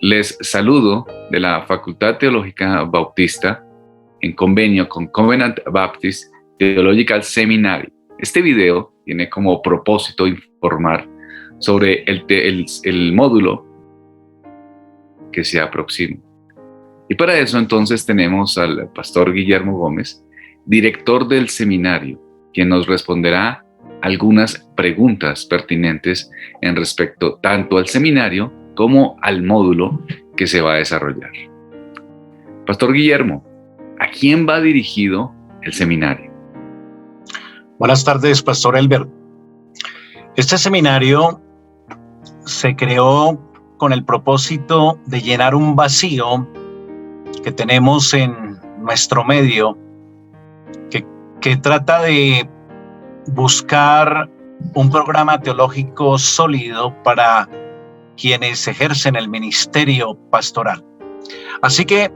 Les saludo de la Facultad Teológica Bautista en convenio con Covenant Baptist Theological Seminary. Este video tiene como propósito informar sobre el módulo que se aproxima. Y para eso entonces tenemos al pastor Guillermo Gómez, director del seminario, quien nos responderá algunas preguntas pertinentes en respecto tanto al seminario como al módulo que se va a desarrollar. Pastor Guillermo, ¿a quién va dirigido el seminario? Buenas tardes, Pastor Elber. Este seminario se creó con el propósito de llenar un vacío que tenemos en nuestro medio, que trata de buscar un programa teológico sólido para quienes ejercen el ministerio pastoral. Así que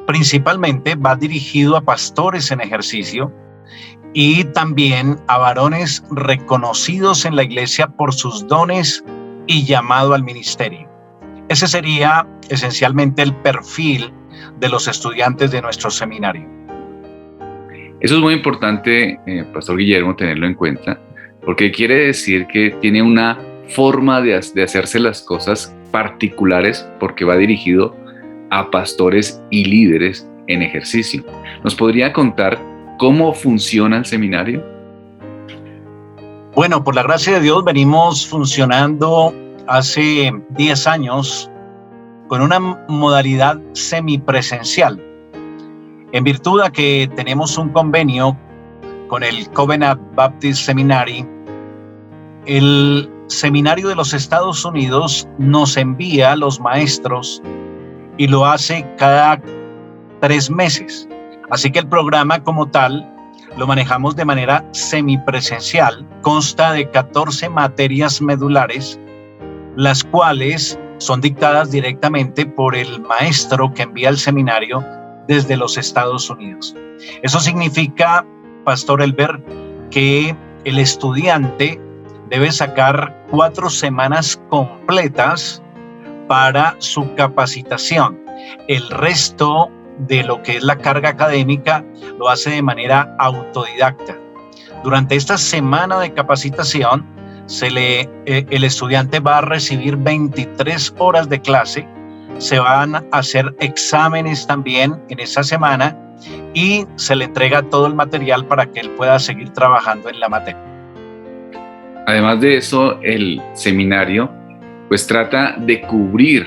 principalmente va dirigido a pastores en ejercicio y también a varones reconocidos en la iglesia por sus dones y llamado al ministerio. Ese sería esencialmente el perfil de los estudiantes de nuestro seminario. Eso es muy importante, Pastor Guillermo, tenerlo en cuenta, porque quiere decir que tiene una forma de hacerse las cosas particulares porque va dirigido a pastores y líderes en ejercicio. ¿Nos podría contar cómo funciona el seminario? Bueno, por la gracia de Dios venimos funcionando hace 10 años con una modalidad semipresencial. En virtud de que tenemos un convenio con el Covenant Baptist Seminary, el Seminario de los Estados Unidos nos envía a los maestros y lo hace cada 3 meses. Así que el programa como tal lo manejamos de manera semipresencial. Consta de 14 materias medulares, las cuales son dictadas directamente por el maestro que envía el seminario desde los Estados Unidos. Eso significa, Pastor Elber, que el estudiante debe sacar 4 semanas completas para su capacitación. El resto de lo que es la carga académica lo hace de manera autodidacta. Durante esta semana de capacitación, el estudiante va a recibir 23 horas de clase, se van a hacer exámenes también en esa semana y se le entrega todo el material para que él pueda seguir trabajando en la materia. Además de eso, el seminario pues trata de cubrir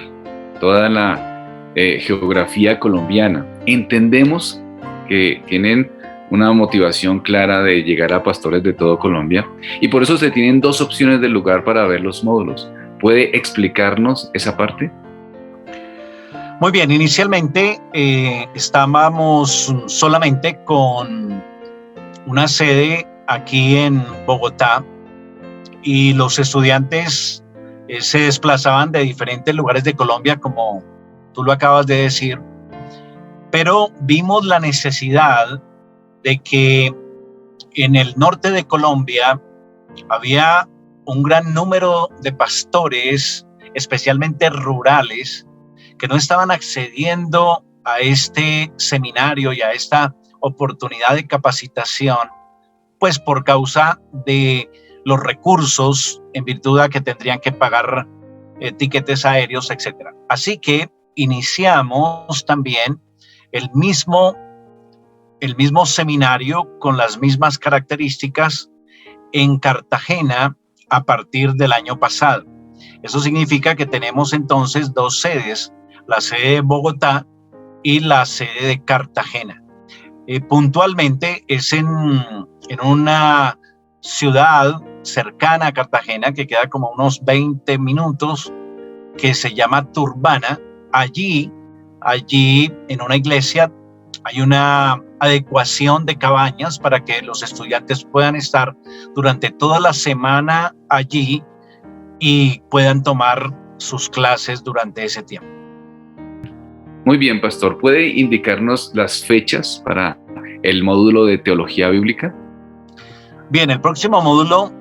toda la geografía colombiana. Entendemos que tienen una motivación clara de llegar a pastores de todo Colombia y por eso se tienen 2 opciones de lugar para ver los módulos. ¿Puede explicarnos esa parte? Muy bien, inicialmente estábamos solamente con una sede aquí en Bogotá y los estudiantes se desplazaban de diferentes lugares de Colombia, como tú lo acabas de decir, pero vimos la necesidad de que en el norte de Colombia había un gran número de pastores, especialmente rurales, que no estaban accediendo a este seminario y a esta oportunidad de capacitación, pues por causa de los recursos en virtud de que tendrían que pagar tiquetes aéreos, etc. Así que iniciamos también el mismo seminario con las mismas características en Cartagena a partir del año pasado. Eso significa que tenemos entonces 2 sedes, la sede de Bogotá y la sede de Cartagena. Puntualmente es en una ciudad cercana a Cartagena que queda como unos 20 minutos, que se llama Turbana. Allí en una iglesia hay una adecuación de cabañas para que los estudiantes puedan estar durante toda la semana allí y puedan tomar sus clases durante ese tiempo. Muy bien, pastor. ¿Puede indicarnos las fechas para el módulo de teología bíblica? Bien, el próximo módulo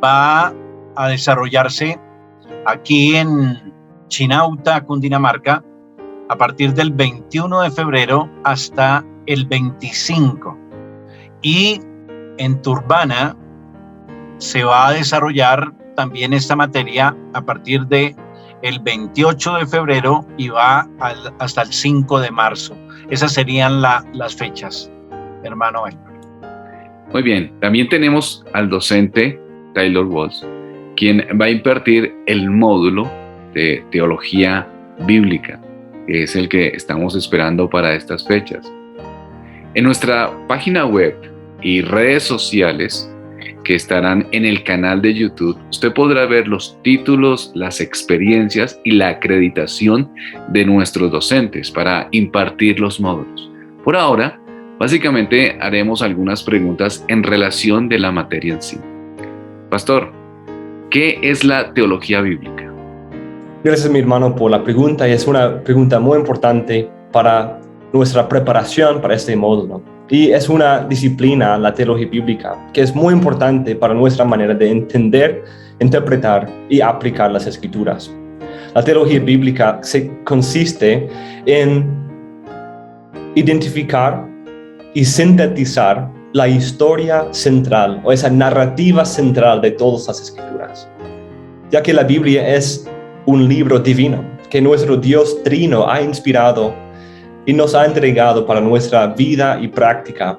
va a desarrollarse aquí en Chinauta, Cundinamarca, a partir del 21 de febrero hasta el 25. Y en Turbana se va a desarrollar también esta materia a partir de el 28 de febrero y va hasta el 5 de marzo. Esas serían las fechas, hermano Elmer. Muy bien, también tenemos al docente Taylor Walls, quien va a impartir el módulo de teología bíblica, que es el que estamos esperando para estas fechas. En nuestra página web y redes sociales, que estarán en el canal de YouTube, usted podrá ver los títulos, las experiencias y la acreditación de nuestros docentes para impartir los módulos. Por ahora, básicamente haremos algunas preguntas en relación de la materia en sí. Pastor, ¿qué es la teología bíblica? Gracias, mi hermano, por la pregunta. Y es una pregunta muy importante para nuestra preparación para este módulo. Y es una disciplina, la teología bíblica, que es muy importante para nuestra manera de entender, interpretar y aplicar las Escrituras. La teología bíblica consiste en identificar y sintetizar la historia central o esa narrativa central de todas las Escrituras, ya que la Biblia es un libro divino que nuestro Dios Trino ha inspirado y nos ha entregado para nuestra vida y práctica.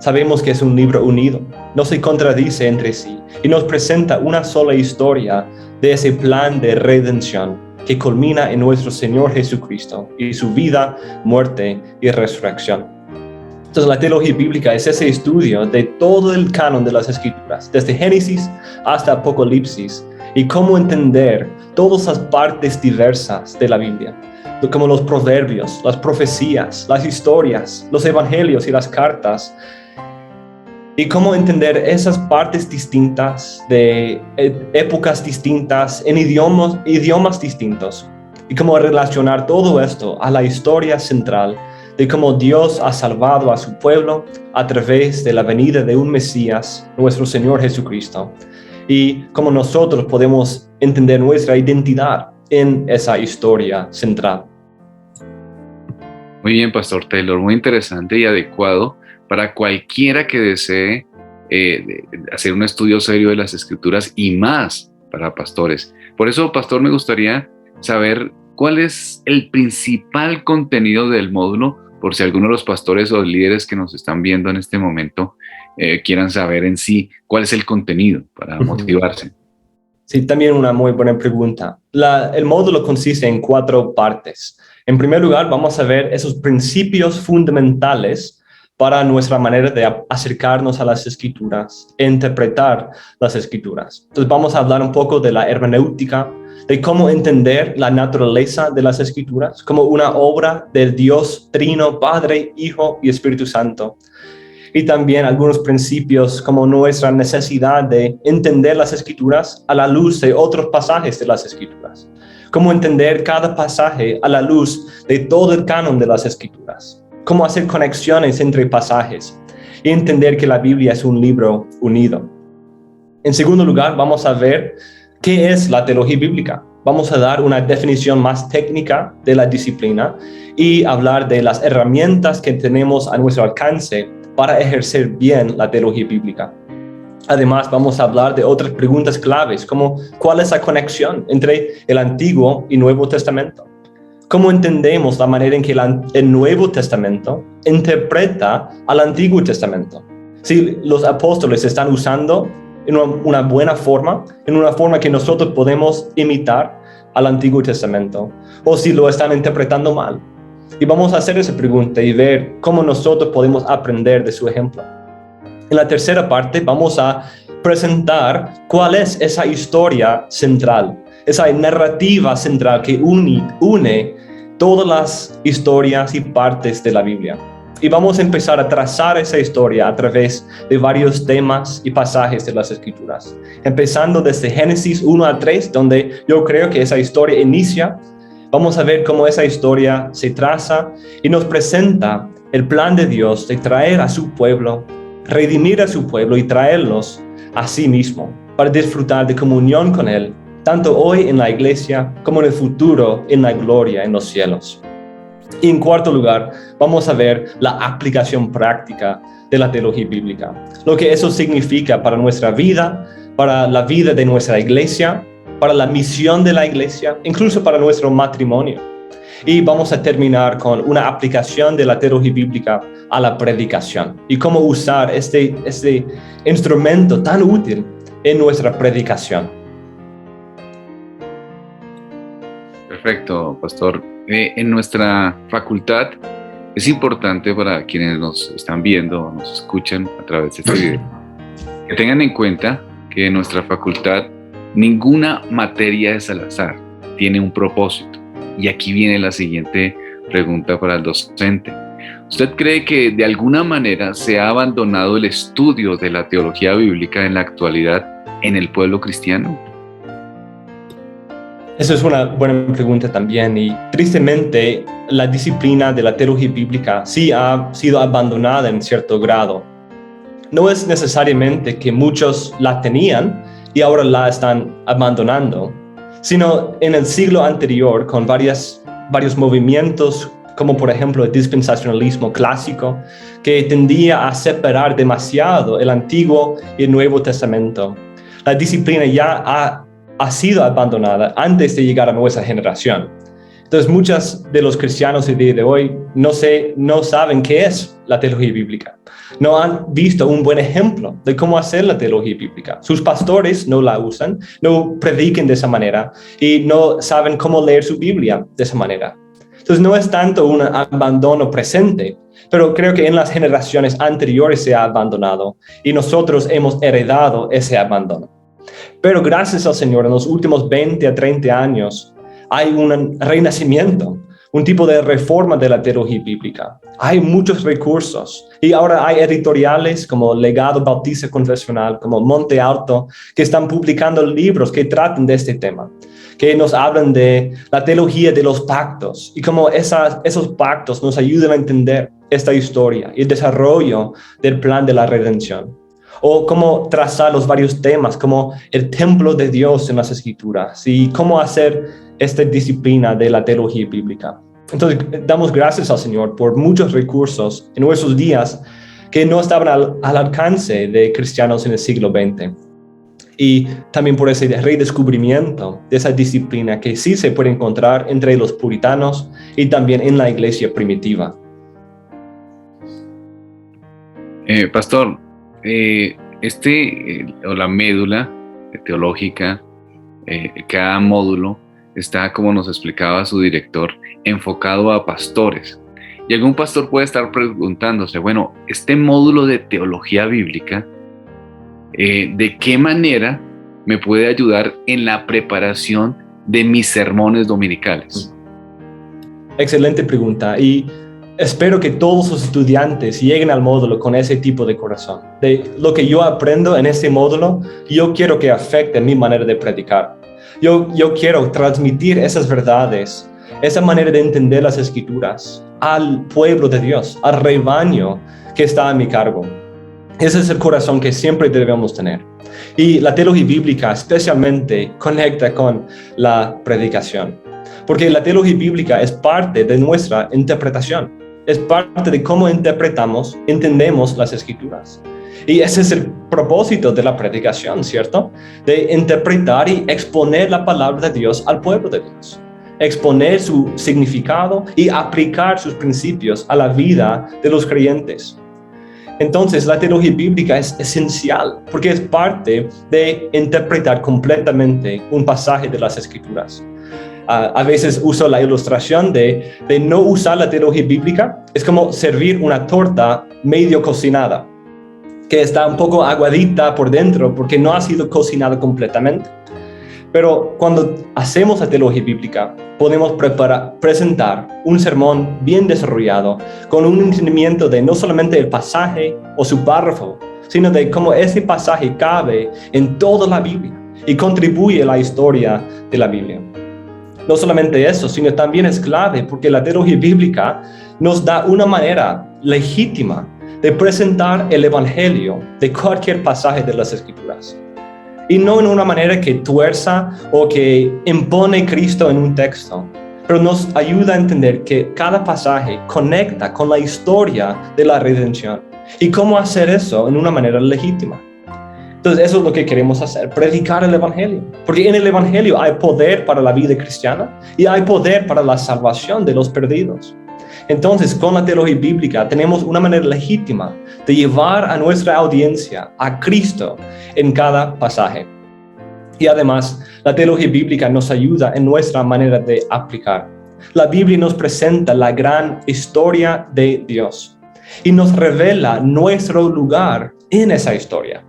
Sabemos que es un libro unido, no se contradice entre sí y nos presenta una sola historia de ese plan de redención que culmina en nuestro Señor Jesucristo y su vida, muerte y resurrección. Entonces, la teología bíblica es ese estudio de todo el canon de las Escrituras, desde Génesis hasta Apocalipsis, y cómo entender todas las partes diversas de la Biblia, como los proverbios, las profecías, las historias, los evangelios y las cartas, y cómo entender esas partes distintas de épocas distintas en idiomas distintos, y cómo relacionar todo esto a la historia central de cómo Dios ha salvado a su pueblo a través de la venida de un Mesías, nuestro Señor Jesucristo, y cómo nosotros podemos entender nuestra identidad en esa historia central. Muy bien, Pastor Taylor, muy interesante y adecuado para cualquiera que desee hacer un estudio serio de las Escrituras y más para pastores. Por eso, Pastor, me gustaría saber cuál es el principal contenido del módulo, por si alguno de los pastores o líderes que nos están viendo en este momento quieran saber en sí cuál es el contenido para motivarse. Sí, también una muy buena pregunta. El módulo consiste en 4 partes. En primer lugar, vamos a ver esos principios fundamentales para nuestra manera de acercarnos a las Escrituras e interpretar las Escrituras. Entonces vamos a hablar un poco de la hermenéutica, de cómo entender la naturaleza de las Escrituras como una obra del Dios Trino, Padre, Hijo y Espíritu Santo. Y también algunos principios como nuestra necesidad de entender las Escrituras a la luz de otros pasajes de las Escrituras. Cómo entender cada pasaje a la luz de todo el canon de las Escrituras. Cómo hacer conexiones entre pasajes y entender que la Biblia es un libro unido. En segundo lugar, vamos a ver qué es la teología bíblica. Vamos a dar una definición más técnica de la disciplina y hablar de las herramientas que tenemos a nuestro alcance para ejercer bien la teología bíblica. Además, vamos a hablar de otras preguntas claves, como ¿cuál es la conexión entre el Antiguo y Nuevo Testamento? ¿Cómo entendemos la manera en que el Nuevo Testamento interpreta al Antiguo Testamento? Si los apóstoles están usando en una buena forma, en una forma que nosotros podemos imitar al Antiguo Testamento, o si lo están interpretando mal. Y vamos a hacer esa pregunta y ver cómo nosotros podemos aprender de su ejemplo. En la tercera parte vamos a presentar cuál es esa historia central, esa narrativa central que une todas las historias y partes de la Biblia. Y vamos a empezar a trazar esa historia a través de varios temas y pasajes de las Escrituras. Empezando desde Génesis 1 a 3, donde yo creo que esa historia inicia. Vamos a ver cómo esa historia se traza y nos presenta el plan de Dios de traer a su pueblo, redimir a su pueblo y traerlos a sí mismo para disfrutar de comunión con Él tanto hoy en la iglesia como en el futuro en la gloria en los cielos. Y en cuarto lugar, vamos a ver la aplicación práctica de la teología bíblica, lo que eso significa para nuestra vida, para la vida de nuestra iglesia, para la misión de la iglesia, incluso para nuestro matrimonio. Y vamos a terminar con una aplicación de la teología bíblica a la predicación y cómo usar este instrumento tan útil en nuestra predicación. Perfecto, pastor. En nuestra facultad es importante para quienes nos están viendo o nos escuchan a través de este video que tengan en cuenta que en nuestra facultad ninguna materia es al azar, tiene un propósito. Y aquí viene la siguiente pregunta para el docente. ¿Usted cree que de alguna manera se ha abandonado el estudio de la teología bíblica en la actualidad en el pueblo cristiano? Esa es una buena pregunta también, y tristemente la disciplina de la teología bíblica sí ha sido abandonada en cierto grado. No es necesariamente que muchos la tenían y ahora la están abandonando, sino en el siglo anterior con varios movimientos, como por ejemplo el dispensacionalismo clásico, que tendía a separar demasiado el Antiguo y el Nuevo Testamento. La disciplina ya ha sido abandonada antes de llegar a nuestra generación. Entonces muchos de los cristianos el día de hoy no saben qué es la teología bíblica. No han visto un buen ejemplo de cómo hacer la teología bíblica. Sus pastores no la usan, no prediquen de esa manera y no saben cómo leer su Biblia de esa manera. Entonces no es tanto un abandono presente, pero creo que en las generaciones anteriores se ha abandonado y nosotros hemos heredado ese abandono. Pero gracias al Señor, en los últimos 20 a 30 años hay un renacimiento, un tipo de reforma de la teología bíblica. Hay muchos recursos y ahora hay editoriales como Legado Bautista Confesional, como Monte Alto, que están publicando libros que tratan de este tema, que nos hablan de la teología de los pactos y cómo esos pactos nos ayudan a entender esta historia y el desarrollo del plan de la redención. O cómo trazar los varios temas, como el templo de Dios en las Escrituras y cómo hacer esta disciplina de la teología bíblica. Entonces, damos gracias al Señor por muchos recursos en nuestros días que no estaban al alcance de cristianos en el siglo XX. Y también por ese redescubrimiento de esa disciplina que sí se puede encontrar entre los puritanos y también en la iglesia primitiva. Pastor, la médula teológica, cada módulo está, como nos explicaba su director, enfocado a pastores. Y algún pastor puede estar preguntándose, bueno, este módulo de teología bíblica, ¿de qué manera me puede ayudar en la preparación de mis sermones dominicales? Excelente pregunta, y espero que todos los estudiantes lleguen al módulo con ese tipo de corazón. De lo que yo aprendo en este módulo, yo quiero que afecte mi manera de predicar. Yo quiero transmitir esas verdades, esa manera de entender las Escrituras al pueblo de Dios, al rebaño que está a mi cargo. Ese es el corazón que siempre debemos tener. Y la teología bíblica especialmente conecta con la predicación, porque la teología bíblica es parte de nuestra interpretación, es parte de cómo entendemos las Escrituras. Y ese es el propósito de la predicación, ¿cierto? De interpretar y exponer la palabra de Dios al pueblo de Dios. Exponer su significado y aplicar sus principios a la vida de los creyentes. Entonces, la teología bíblica es esencial porque es parte de interpretar completamente un pasaje de las Escrituras. A veces uso la ilustración de no usar la teología bíblica. Es como servir una torta medio cocinada, que está un poco aguadita por dentro porque no ha sido cocinada completamente. Pero cuando hacemos la teología bíblica, podemos presentar un sermón bien desarrollado con un entendimiento de no solamente el pasaje o su párrafo, sino de cómo ese pasaje cabe en toda la Biblia y contribuye a la historia de la Biblia. No solamente eso, sino también es clave porque la teología bíblica nos da una manera legítima de presentar el evangelio de cualquier pasaje de las Escrituras. y no en una manera que tuerza o que impone Cristo en un texto, pero nos ayuda a entender que cada pasaje conecta con la historia de la redención y cómo hacer eso en una manera legítima. Entonces eso es lo que queremos hacer, predicar el Evangelio, porque en el Evangelio hay poder para la vida cristiana y hay poder para la salvación de los perdidos. Entonces, con la teología bíblica tenemos una manera legítima de llevar a nuestra audiencia a Cristo en cada pasaje. Y además, la teología bíblica nos ayuda en nuestra manera de aplicar. La Biblia nos presenta la gran historia de Dios y nos revela nuestro lugar en esa historia.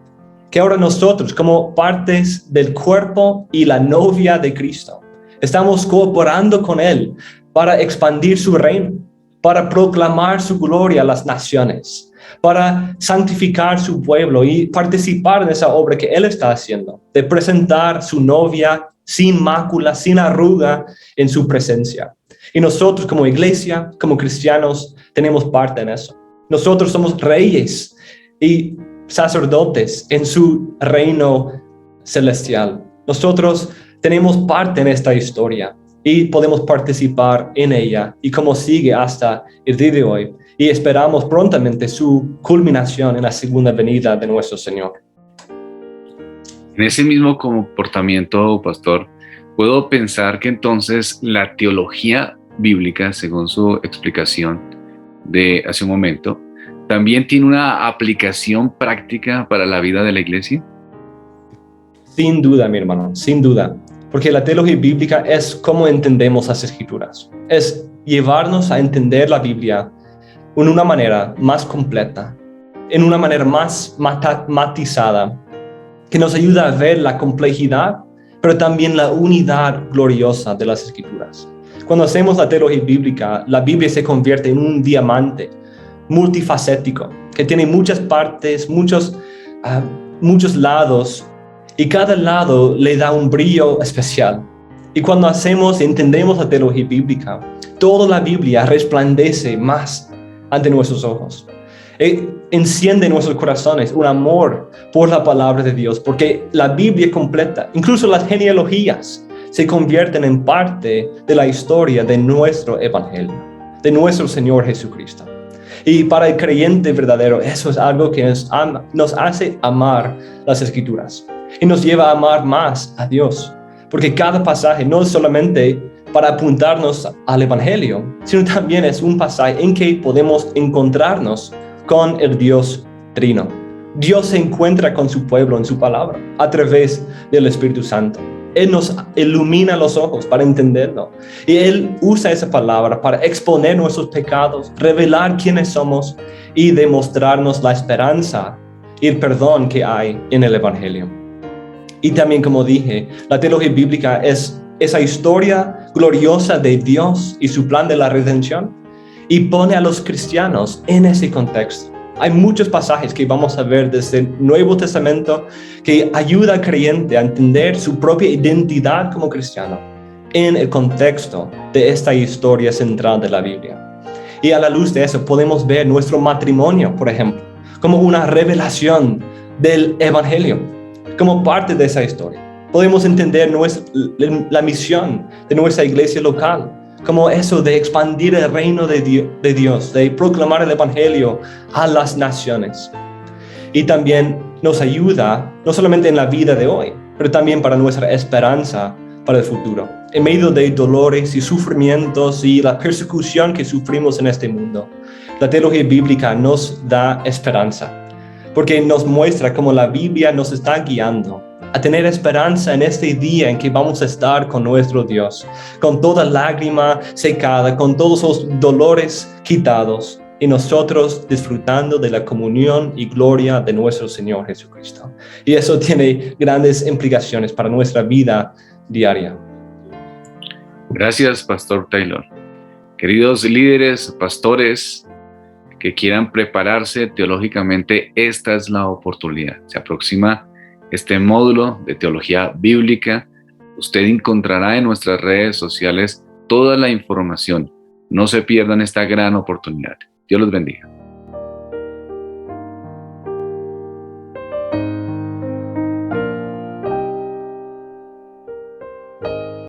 Que ahora nosotros, como partes del cuerpo y la novia de Cristo, estamos cooperando con Él para expandir su reino, para proclamar su gloria a las naciones, para santificar su pueblo y participar en esa obra que Él está haciendo, de presentar su novia sin mácula, sin arruga en su presencia. Y nosotros como iglesia, como cristianos, tenemos parte en eso. Nosotros somos reyes y sacerdotes en su reino celestial. Nosotros tenemos parte en esta historia y podemos participar en ella y cómo sigue hasta el día de hoy. Y esperamos prontamente su culminación en la segunda venida de nuestro Señor. En ese mismo comportamiento, pastor, puedo pensar que entonces la teología bíblica, según su explicación de hace un momento, también tiene una aplicación práctica para la vida de la iglesia. Sin duda, mi hermano, sin duda. Porque la teología bíblica es cómo entendemos las Escrituras. Es llevarnos a entender la Biblia en una manera más completa, en una manera más matizada, que nos ayuda a ver la complejidad, pero también la unidad gloriosa de las Escrituras. Cuando hacemos la teología bíblica, la Biblia se convierte en un diamante multifacético, que tiene muchas partes, muchos lados, y cada lado le da un brillo especial. Y cuando entendemos la teología bíblica, toda la Biblia resplandece más ante nuestros ojos. Enciende en nuestros corazones un amor por la palabra de Dios, porque la Biblia completa, incluso las genealogías, se convierten en parte de la historia de nuestro Evangelio, de nuestro Señor Jesucristo. Y para el creyente verdadero, eso es algo que nos hace amar las Escrituras y nos lleva a amar más a Dios, porque cada pasaje no es solamente para apuntarnos al Evangelio, sino también es un pasaje en que podemos encontrarnos con el Dios Trino. Dios se encuentra con su pueblo en su palabra a través del Espíritu Santo. Él nos ilumina los ojos para entenderlo. Y Él usa esa palabra para exponer nuestros pecados, revelar quiénes somos y demostrarnos la esperanza y el perdón que hay en el Evangelio. Y también, como dije, la teología bíblica es esa historia gloriosa de Dios y su plan de la redención y pone a los cristianos en ese contexto. Hay muchos pasajes que vamos a ver desde el Nuevo Testamento que ayuda al creyente a entender su propia identidad como cristiano en el contexto de esta historia central de la Biblia. Y a la luz de eso podemos ver nuestro matrimonio, por ejemplo, como una revelación del Evangelio, como parte de esa historia. Podemos entender la misión de nuestra iglesia local, como eso de expandir el reino de Dios, de proclamar el Evangelio a las naciones. Y también nos ayuda, no solamente en la vida de hoy, pero también para nuestra esperanza para el futuro. En medio de dolores y sufrimientos y la persecución que sufrimos en este mundo, la teología bíblica nos da esperanza, porque nos muestra cómo la Biblia nos está guiando a tener esperanza en este día en que vamos a estar con nuestro Dios, con toda lágrima secada, con todos los dolores quitados, y nosotros disfrutando de la comunión y gloria de nuestro Señor Jesucristo. Y eso tiene grandes implicaciones para nuestra vida diaria. Gracias, Pastor Taylor. Queridos líderes, pastores que quieran prepararse teológicamente, esta es la oportunidad. Se aproxima este módulo de teología bíblica. Usted encontrará en nuestras redes sociales toda la información. No se pierdan esta gran oportunidad. Dios los bendiga.